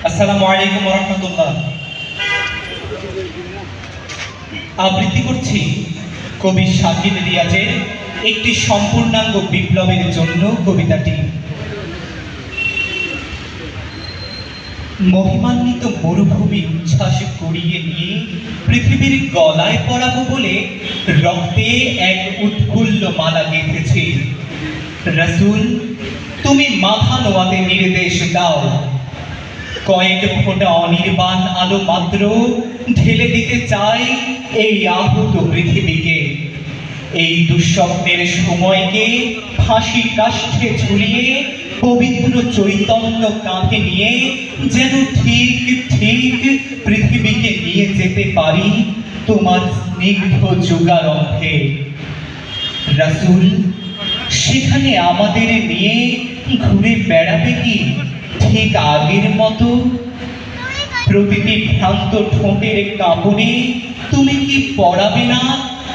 আসসালামু আলাইকুম ওয়া রাহমাতুল্লাহ। আবৃত্তি করছি কবি শাকিল রিয়াজের একটি সম্পূর্ণাঙ্গ বিপ্লবের জন্য কবিতাটি। মহিমান্বিত মরুভূমি উচ্ছ্বাস করিয়ে নিয়ে পৃথিবীর গলায় পড়াবো বলে রক্তে এক উৎফুল্ল মালা গেঁথেছি। রাসূল, তুমি মাথা নোয়াতে নির্দেশ দাও, কয়েক ফোঁটা অনির্বাণ আলো মাত্র ঢেলে দিতে চাই এই আহত পৃথিবীকে। এই দুঃস্বপ্নের সময়কে ফাঁসি কাষ্ঠে ঝুলিয়ে পবিত্র চৈতন্য কাঁধে নিয়ে যেন ঠিক ঠিক পৃথিবীকে নিয়ে যেতে পারি তোমার স্নিগ্ধ যুগারম্ভে। রাসূল, সেখানে আমাদের নিয়ে ঘুরে বেড়াবে কি ঠিক আগের মতো? প্রতিটি ভ্রান্ত ঠোঁটের কাঁপনে তুমি কি পড়াবে না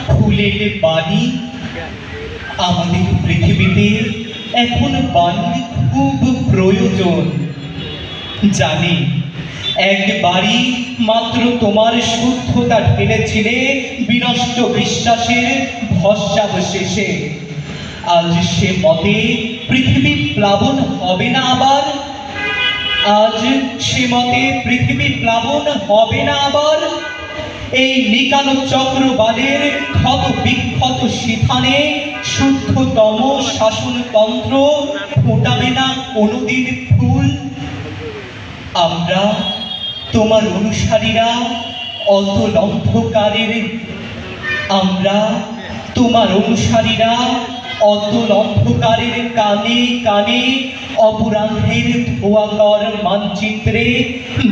ফুলের বাণী? আমাদের পৃথিবীতে এখন বাণীর খুব প্রয়োজন। জানি একবারই মাত্র তোমার শুদ্ধতা ঢেলেছিলে বিনষ্ট বিশ্বাসের ভস্মাবশেষে। আজ সে মতে পৃথিবী প্লাবন হবে না আবার। আজ সে মতে পৃথিবী প্লাবন হবে না আবার। এই নিকানো চক্রবাদের ক্ষত বিক্ষত শিথানে শুদ্ধতম শাসনতন্ত্র ফোটাবে না কোনোদিন ফুল। আমরা তোমার অনুসারীরা অতল অন্ধকারের আমরা তোমার অনুসারীরা অতল অন্ধকারের কানে কানে অপরাধের ধোঁয়াকর মানচিত্রে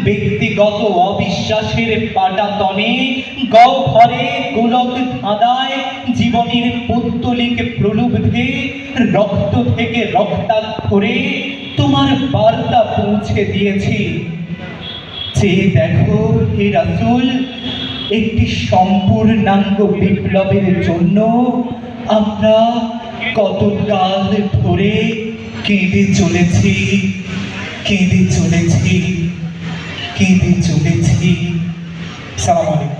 ব্যক্তিগত অবিশ্বাসের পাটাতনে গহ্বরে গোলক ধাঁধায় জীবনের পৌত্তলিক প্রলুব্ধে রক্ত থেকে রক্তাক্ষরে তোমার বার্তা পৌঁছে দিয়েছি। চেয়ে দেখো হে রাসূল, একটি সম্পূর্ণাঙ্গ বিপ্লবের জন্য আমরা কত কাল ধরে কেঁদে চলেছি, কেঁদে চলেছি, কেঁদে চলেছি। সালাম আলাইকুম।